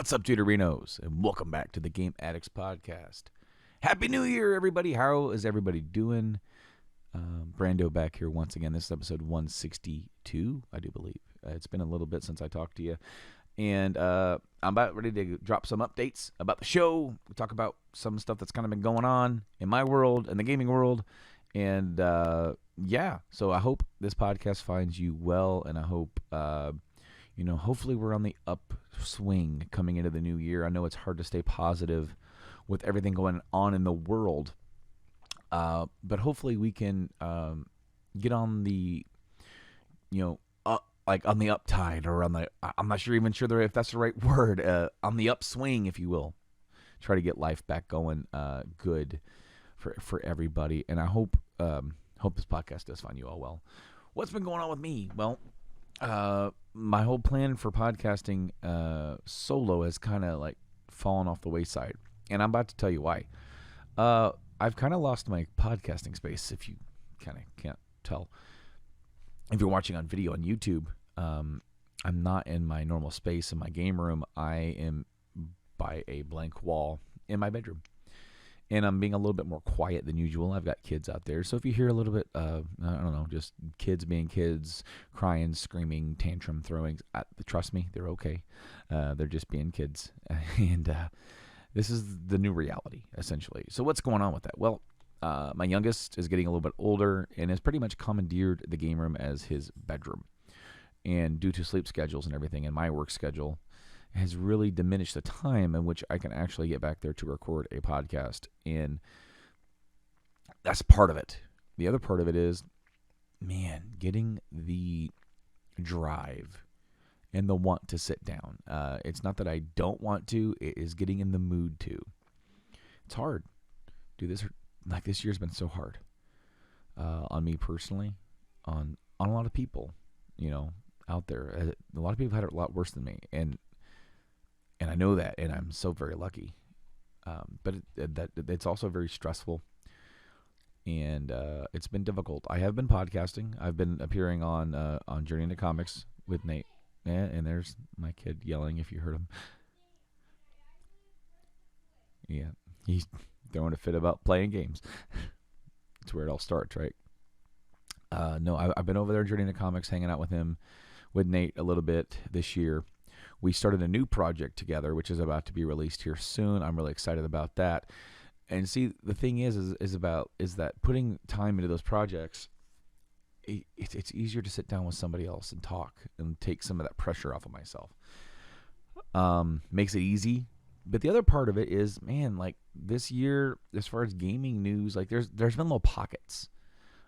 What's up, Tutorinos, and welcome back to the Game Addicts podcast. Happy New Year, everybody. How is everybody doing? Brando back here once again. This is episode 162, I do believe. It's been a little bit since I talked to you. And I'm about ready to drop some updates about the show. We talk about some stuff that's kind of been going on in my world and the gaming world. And so I hope this podcast finds you well, and I hope hopefully we're on the upswing coming into the new year. I know it's hard to stay positive with everything going on in the world, but hopefully we can get on the, on the uptide, or on the, I'm not sure if that's the right word, on the upswing, if you will. Try to get life back going good for everybody, and I hope this podcast does find you all well. What's been going on with me? Well, my whole plan for podcasting solo has kind of like fallen off the wayside, and I'm about to tell you why. I've kind of lost my podcasting space, if you kind of can't tell. If you're watching on video on YouTube, I'm not in my normal space in my game room. I am by a blank wall in my bedroom. And I'm being a little bit more quiet than usual. I've got kids out there. So if you hear a little bit, just kids being kids, crying, screaming, tantrum throwing, trust me, they're okay. They're just being kids. And this is the new reality, essentially. So what's going on with that? Well, my youngest is getting a little bit older and has pretty much commandeered the game room as his bedroom. And due to sleep schedules and everything and my work schedule, has really diminished the time in which I can actually get back there to record a podcast. And that's part of it. The other part of it is, getting the drive and the want to sit down. It's not that I don't want to, it is getting in the mood to. It's hard. Dude, this year's been so hard on me personally, on a lot of people, out there. A lot of people had it a lot worse than me. And I know that, and I'm so very lucky. But it's also very stressful, and it's been difficult. I have been podcasting. I've been appearing on Journey into Comics with Nate. Yeah, and there's my kid yelling if you heard him. Yeah, he's throwing a fit about playing games. That's where it all starts, right? No, I've been over there Journey into Comics, hanging out with him, with Nate a little bit this year. We started a new project together, which is about to be released here soon. I'm really excited about that. And see, the thing is that putting time into those projects, it's easier to sit down with somebody else and talk and take some of that pressure off of myself. Makes it easy. But the other part of it is, this year, as far as gaming news, there's been little pockets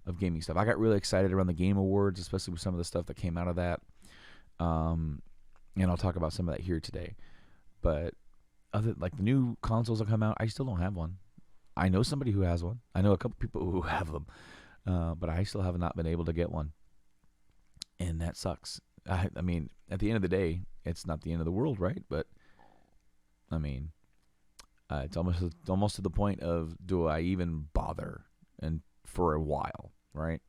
of gaming stuff. I got really excited around the Game Awards, especially with some of the stuff that came out of that. And I'll talk about some of that here today. But the new consoles that come out, I still don't have one. I know somebody who has one. I know a couple people who have them. But I still have not been able to get one. And that sucks. I mean, at the end of the day, it's not the end of the world, right? But, it's almost to the point of, do I even bother? And for a while, right?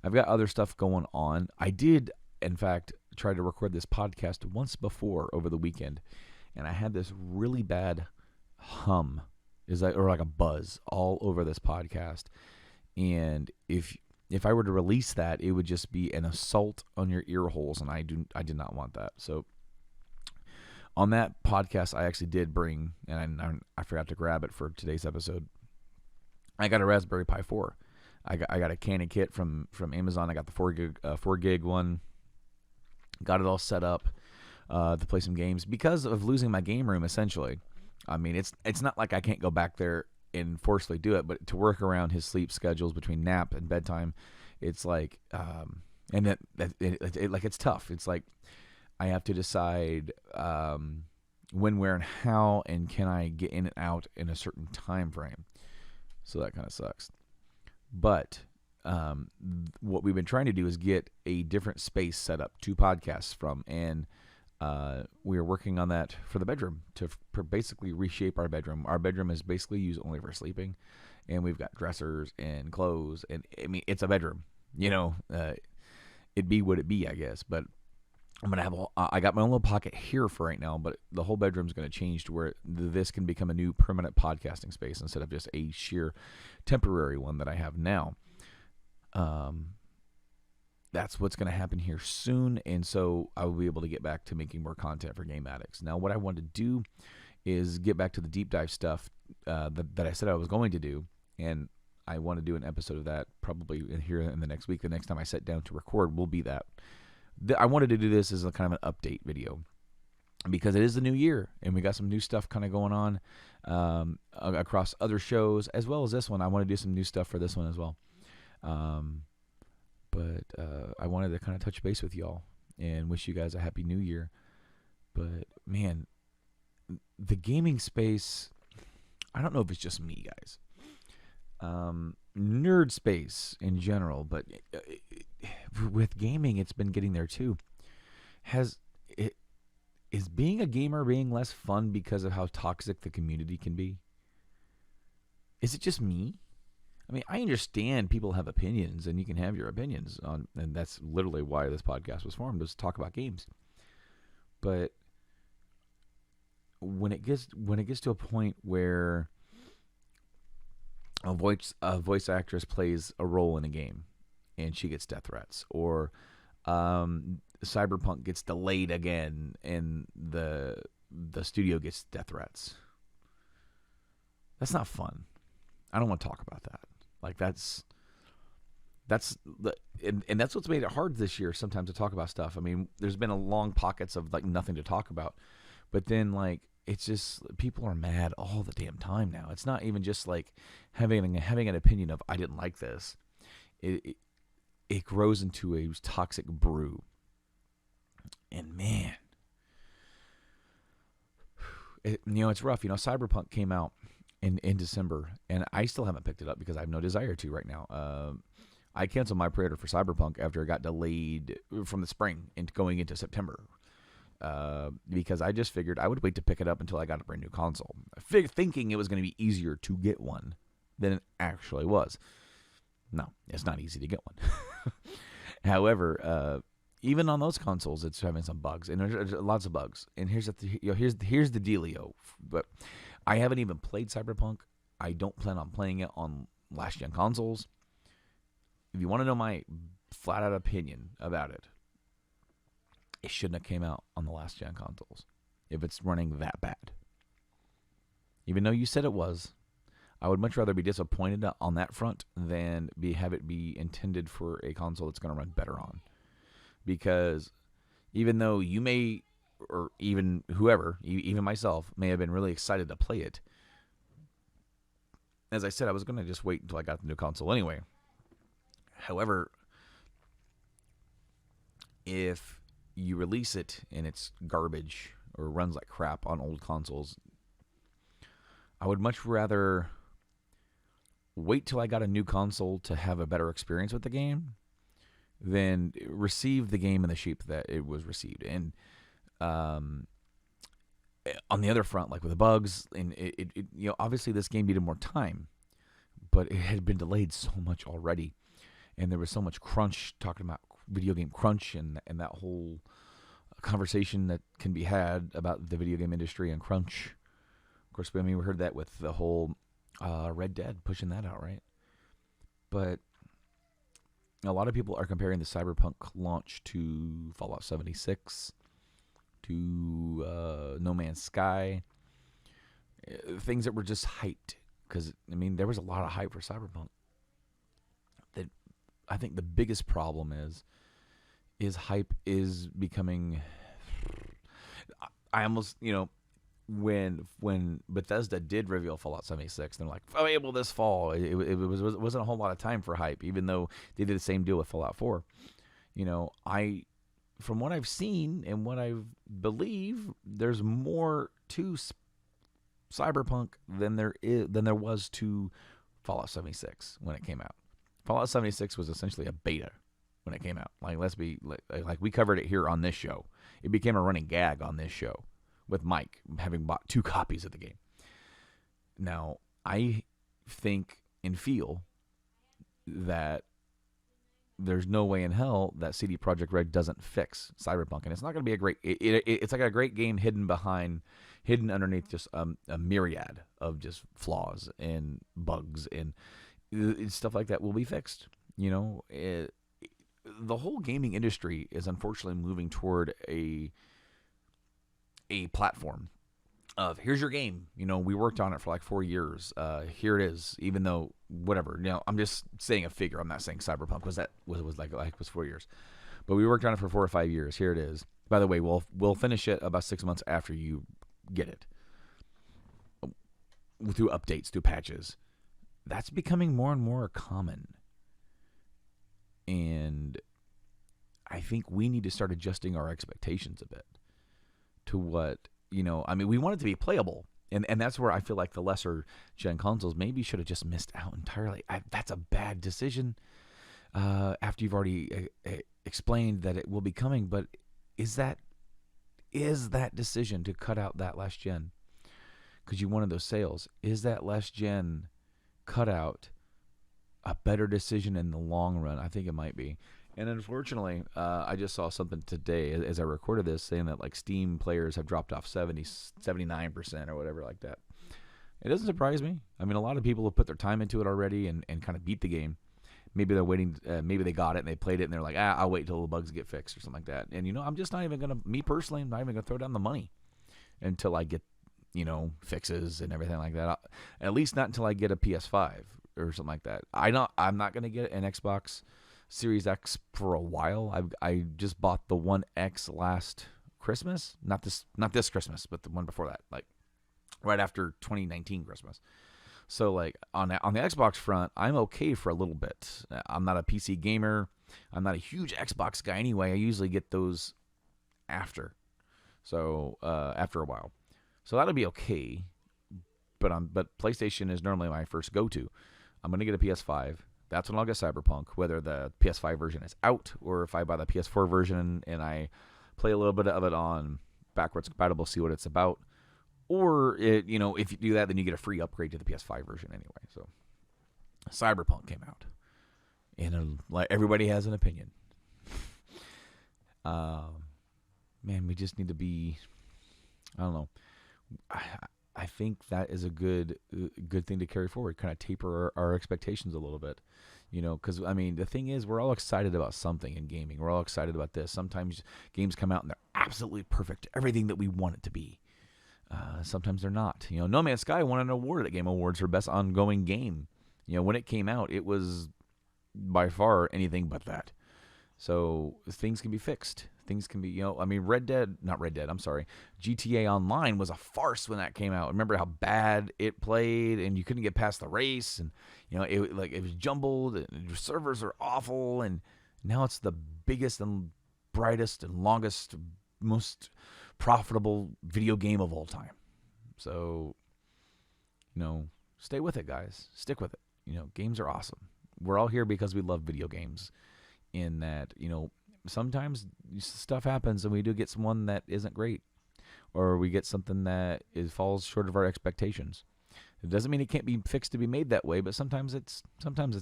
I've got other stuff going on. I did, in fact, try to record this podcast once before over the weekend, and I had this really bad hum, or like a buzz all over this podcast. And if I were to release that, it would just be an assault on your ear holes, and I did not want that. So on that podcast, I actually did bring, and I forgot to grab it for today's episode, I got a Raspberry Pi 4. I got a Canon kit from Amazon. I got the 4 gig one. Got it all set up to play some games because of losing my game room. Essentially, I mean it's not like I can't go back there and forcefully do it, but to work around his sleep schedules between nap and bedtime, it's like and like it's tough. It's like I have to decide when, where, and how, and can I get in and out in a certain time frame. So that kind of sucks. But what we've been trying to do is get a different space set up to podcasts from, and we are working on that for the bedroom to basically reshape our bedroom. Our bedroom is basically used only for sleeping, and we've got dressers and clothes, and I mean it's a bedroom. It'd be what it be, I guess. But I'm gonna have I got my own little pocket here for right now, but the whole bedroom's gonna change to where this can become a new permanent podcasting space instead of just a sheer temporary one that I have now. That's what's gonna happen here soon, and so I will be able to get back to making more content for Game Addicts. Now, what I want to do is get back to the deep dive stuff that I said I was going to do, and I want to do an episode of that probably here in the next week. The next time I sit down to record will be that. I wanted to do this as a kind of an update video because it is the new year and we got some new stuff kind of going on across other shows as well as this one. I want to do some new stuff for this one as well. But I wanted to kind of touch base with y'all and wish you guys a happy new year. But man, the gaming space, I don't know if it's just me, guys. Nerd space in general, but with gaming, it's been getting there too. Is being a gamer being less fun because of how toxic the community can be? Is it just me? I mean, I understand people have opinions, and you can have your opinions on, and that's literally why this podcast was formed, was to talk about games. But when it gets to a point where a voice actress plays a role in a game and she gets death threats, or Cyberpunk gets delayed again and the studio gets death threats, that's not fun. I don't want to talk about that. Like that's what's made it hard this year sometimes to talk about stuff. I mean, there's been a long pockets of like nothing to talk about, but then like it's just people are mad all the damn time now. It's not even just like having an opinion of I didn't like this. It grows into a toxic brew. And man, it's rough. Cyberpunk came out in December, and I still haven't picked it up because I have no desire to right now. I canceled my pre-order for Cyberpunk after it got delayed from the spring into going into September. Because I just figured I would wait to pick it up until I got a brand new console, thinking it was going to be easier to get one than it actually was. No, it's not easy to get one. However, even on those consoles, it's having some bugs, and there's lots of bugs. And here's the dealio. But I haven't even played Cyberpunk. I don't plan on playing it on last gen consoles. If you want to know my flat out opinion about it, it shouldn't have came out on the last gen consoles if it's running that bad. Even though you said it was, I would much rather be disappointed on that front than have it be intended for a console that's going to run better on. Because even though you may, or even whoever, even myself, may have been really excited to play it, as I said, I was going to just wait until I got the new console anyway. However, if you release it and it's garbage or runs like crap on old consoles, I would much rather wait till I got a new console to have a better experience with the game than receive the game in the shape that it was received. And on the other front, like with the bugs, and obviously this game needed more time, but it had been delayed so much already, and there was so much crunch, talking about video game crunch and that whole conversation that can be had about the video game industry and crunch. Of course, we heard that with the whole Red Dead pushing that out, right? But a lot of people are comparing the Cyberpunk launch to Fallout 76, to No Man's Sky, things that were just hyped. Because, there was a lot of hype for Cyberpunk. I think the biggest problem is hype is becoming. I almost, when Bethesda did reveal Fallout 76, they're like, available this fall. It wasn't a whole lot of time for hype, even though they did the same deal with Fallout 4. From what I've seen and what I believe, there's more to Cyberpunk than there was to Fallout 76 when it came out. Fallout 76 was essentially a beta when it came out. Like, we covered it here on this show. It became a running gag on this show with Mike having bought 2 copies of the game. Now, I think and feel that there's no way in hell that CD Projekt Red doesn't fix Cyberpunk, and it's not going to be a great. It's like a great game hidden underneath just a myriad of just flaws and bugs and stuff like that will be fixed. The whole gaming industry is unfortunately moving toward a platform of, here's your game. We worked on it for like 4 years. Here it is. Even though whatever. I'm just saying a figure. I'm not saying Cyberpunk was 4 years, but we worked on it for 4 or 5 years. Here it is. By the way, we'll finish it about 6 months after you get it, through updates, through patches. That's becoming more and more common, and I think we need to start adjusting our expectations a bit to what. We want it to be playable, and that's where I feel like the lesser gen consoles maybe should have just missed out entirely. That's a bad decision after you've already explained that it will be coming. But is that decision to cut out that last gen because you wanted those sales? Is that last gen cutout a better decision in the long run? I think it might be. And unfortunately, I just saw something today as I recorded this saying that like Steam players have dropped off 79% or whatever like that. It doesn't surprise me. A lot of people have put their time into it already and kind of beat the game. Maybe they're waiting. Maybe they got it and they played it and they're like, I'll wait until the bugs get fixed or something like that. And, I'm just not even going to, me personally, I'm not even going to throw down the money until I get, fixes and everything like that. At least not until I get a PS5 or something like that. I'm not going to get an Xbox Series X for a while. I just bought the One X last Christmas, not this Christmas, but the one before that, like right after 2019 Christmas. So like on the Xbox front, I'm okay for a little bit. I'm not a PC gamer. I'm not a huge Xbox guy anyway. I usually get those after a while, so that'll be okay. But PlayStation is normally my first go-to. I'm gonna get a PS5. That's when I'll get Cyberpunk, whether the PS5 version is out or if I buy the PS4 version and I play a little bit of it on backwards compatible, see what it's about. Or, if you do that, then you get a free upgrade to the PS5 version anyway. So, Cyberpunk came out. And everybody has an opinion. Man, we just need to be, I don't know. I think that is a good thing to carry forward, kind of taper our expectations a little bit, because the thing is, we're all excited about something in gaming. We're all excited about this. Sometimes games come out and they're absolutely perfect, everything that we want it to be. Sometimes they're not. No Man's Sky won an award at Game Awards for best ongoing game. When it came out, it was by far anything but that. So things can be fixed. Things can be, GTA Online was a farce when that came out. Remember how bad it played, and you couldn't get past the race, and it was jumbled, and the servers are awful, and now it's the biggest and brightest and longest, most profitable video game of all time. So, stay with it, guys. Stick with it. Games are awesome. We're all here because we love video games. In that, sometimes stuff happens and we do get someone that isn't great, or we get something that falls short of our expectations. It doesn't mean it can't be fixed to be made that way, but sometimes it's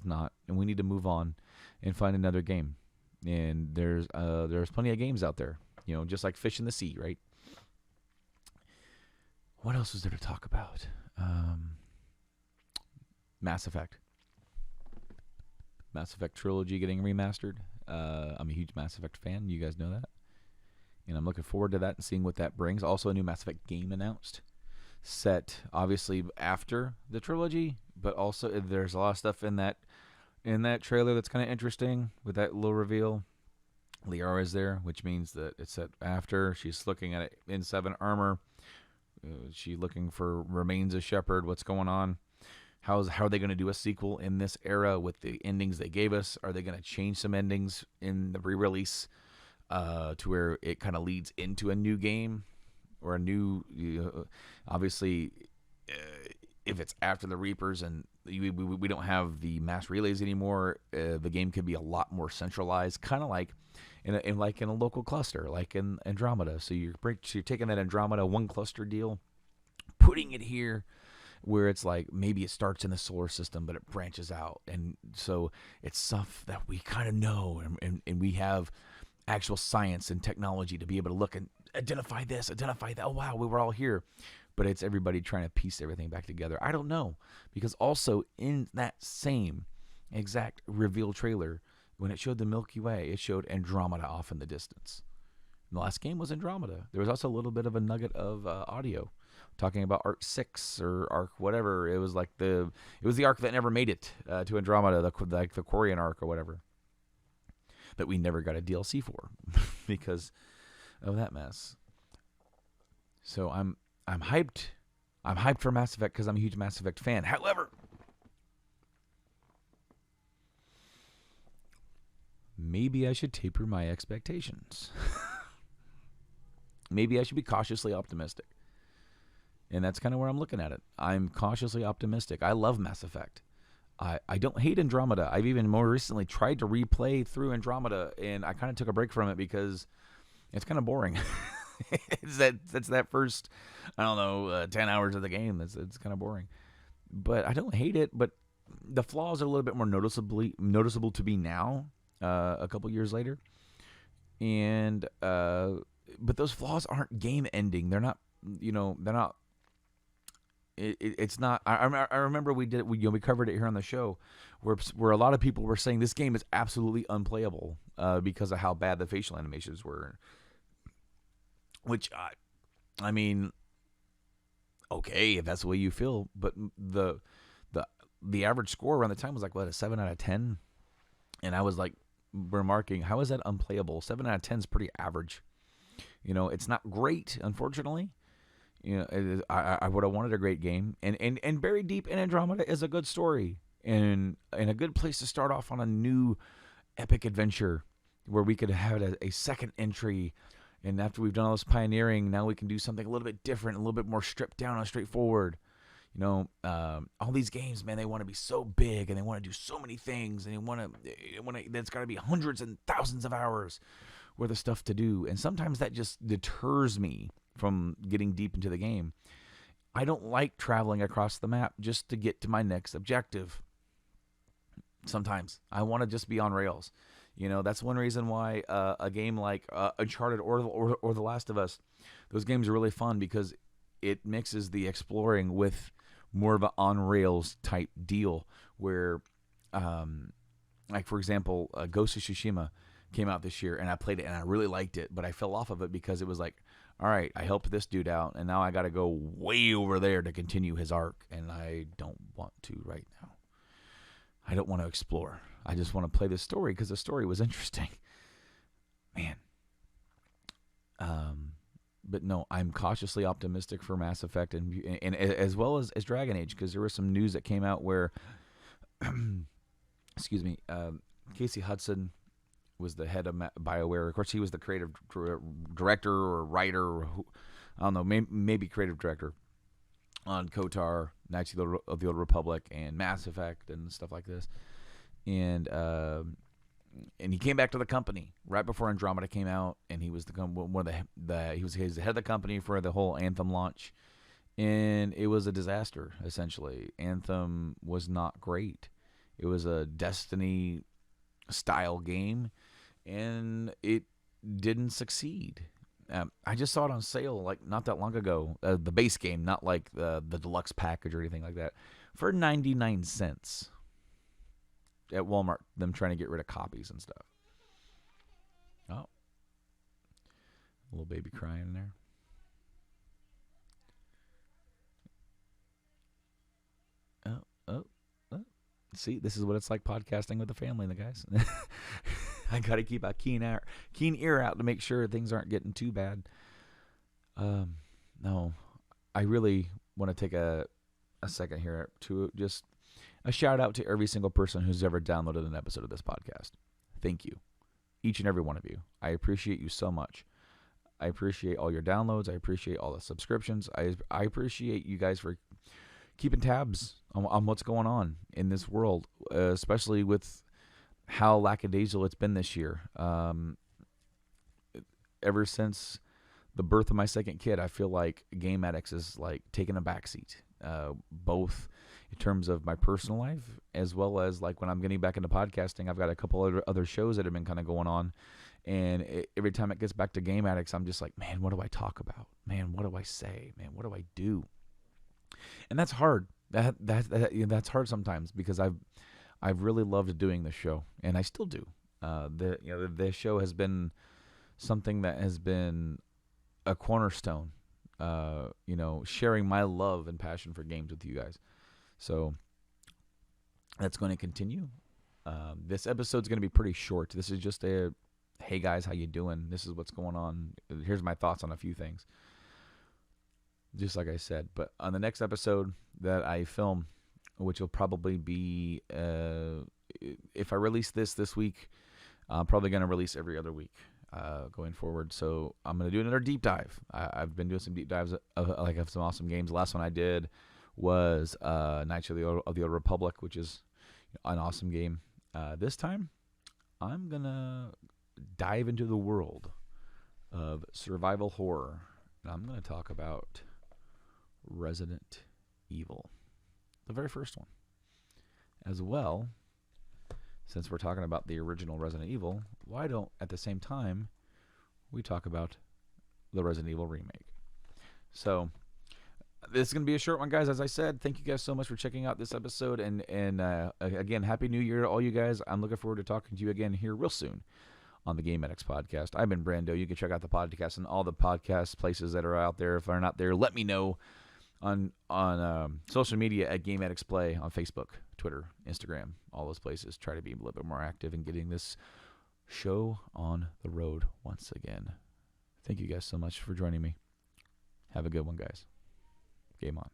not, and we need to move on and find another game. And there's plenty of games out there, just like fish in the sea, right? What else is there to talk about? Mass Effect trilogy getting remastered. I'm a huge Mass Effect fan. You guys know that. And I'm looking forward to that and seeing what that brings. Also, a new Mass Effect game announced. Set, obviously, after the trilogy. But also, there's a lot of stuff in in that trailer that's kind of interesting with that little reveal. Liara is there, which means that it's set after. She's looking at it in 7 armor. She looking for remains of Shepard. What's going on? How are they going to do a sequel in this era with the endings they gave us? Are they going to change some endings in the re-release to where it kind of leads into a new game or a new? Obviously, if it's after the Reapers and we don't have the mass relays anymore, the game could be a lot more centralized, kind of like in a local cluster, like in Andromeda. So you're taking that Andromeda one cluster deal, putting it here, where it's like maybe it starts in the solar system, but it branches out. And so it's stuff that we kind of know, and we have actual science and technology to be able to look and identify this, identify that. Oh, wow, we were all here. But it's everybody trying to piece everything back together. I don't know. Because also in that same exact reveal trailer, when it showed the Milky Way, it showed Andromeda off in the distance. And the last game was Andromeda. There was also a little bit of a nugget of audio talking about Arc 6 or Arc whatever. It was like it was the arc that never made it to Andromeda, like the Quarian arc or whatever, that we never got a DLC for because of that mess. So I'm hyped. I'm hyped for Mass Effect because I'm a huge Mass Effect fan. However, maybe I should taper my expectations. Maybe I should be cautiously optimistic. And that's kind of where I'm looking at it. I'm cautiously optimistic. I love Mass Effect. I don't hate Andromeda. I've even more recently tried to replay through Andromeda, and I kind of took a break from it because it's kind of boring. That's that first, I don't know, 10 hours of the game. It's kind of boring. But I don't hate it, but the flaws are a little bit more noticeable to me now, a couple years later. And but those flaws aren't game ending. They're not, they're not. It's not. I remember we covered it here on the show, where a lot of people were saying this game is absolutely unplayable because of how bad the facial animations were. Which, I mean, okay, if that's the way you feel, but the average score around the time was like what, a 7 out of 10, and I was like remarking, how is that unplayable? 7 out of 10 is pretty average. It's not great, unfortunately. I would have wanted a great game, and buried deep in Andromeda is a good story and a good place to start off on a new epic adventure where we could have a second entry. And after we've done all this pioneering, now we can do something a little bit different, a little bit more stripped down and straightforward. All these games, man, they want to be so big and they want to do so many things, and they want to. There's got to be hundreds and thousands of hours worth of stuff to do, and sometimes that just deters me from getting deep into the game. I don't like traveling across the map just to get to my next objective. Sometimes I want to just be on rails. That's one reason why a game like Uncharted or The Last of Us, those games are really fun because it mixes the exploring with more of an on-rails type deal where, like, for example, Ghost of Tsushima came out this year, and I played it, and I really liked it, but I fell off of it because it was like, all right, I helped this dude out, and now I got to go way over there to continue his arc, and I don't want to right now. I don't want to explore. I just want to play this story because the story was interesting. Man. But no, I'm cautiously optimistic for Mass Effect and as well as Dragon Age, because there was some news that came out where, excuse me, Casey Hudson was the head of BioWare. Of course, he was the creative director or writer, or I don't know, maybe creative director on KOTOR, Knights of the Old Republic, and Mass Effect and stuff like this. And he came back to the company right before Andromeda came out, and he was he was the head of the company for the whole Anthem launch, and it was a disaster essentially. Anthem was not great. It was a Destiny style game, and it didn't succeed. I just saw it on sale like not that long ago. The base game, not like the deluxe package or anything like that, for 99 cents at Walmart. Them trying to get rid of copies and stuff. Oh, a little baby crying in there. Oh. See, this is what it's like podcasting with the family and the guys. I got to keep a keen ear out to make sure things aren't getting too bad. No, I really want to take a second here to just a shout out to every single person who's ever downloaded an episode of this podcast. Thank you, each and every one of you. I appreciate you so much. I appreciate all your downloads. I appreciate all the subscriptions. I appreciate you guys for keeping tabs on what's going on in this world, especially with how lackadaisical it's been this year. Ever since the birth of my second kid, I feel like Game Addicts is like taking a backseat, both in terms of my personal life as well as like when I'm getting back into podcasting. I've got a couple other shows that have been kind of going on, and every time it gets back to Game Addicts, I'm just like, man, what do I talk about? Man, what do I say? Man, what do I do? And that's hard. That's hard sometimes because I've really loved doing the show, and I still do. The show has been something that has been a cornerstone. Sharing my love and passion for games with you guys. So that's going to continue. This episode's going to be pretty short. This is just a, hey guys, how you doing? This is what's going on. Here's my thoughts on a few things. Just like I said. But on the next episode that I film, which will probably be, if I release this week, I'm probably going to release every other week going forward. So I'm going to do another deep dive. I've been doing some deep dives of some awesome games. The last one I did was Knights of the Old Republic, which is an awesome game. This time, I'm going to dive into the world of survival horror. And I'm going to talk about Resident Evil, the very first one. As well, since we're talking about the original Resident Evil, why don't, at the same time, we talk about the Resident Evil remake? So, this is going to be a short one, guys. As I said, thank you guys so much for checking out this episode. And again, Happy New Year to all you guys. I'm looking forward to talking to you again here real soon on the Game Addicts podcast. I've been Brando. You can check out the podcast and all the podcast places that are out there. If they're not there, let me know on social media at Game Addicts Play on Facebook, Twitter, Instagram, all those places. Try to be a little bit more active in getting this show on the road once again. Thank you guys so much for joining me. Have a good one, guys. Game on.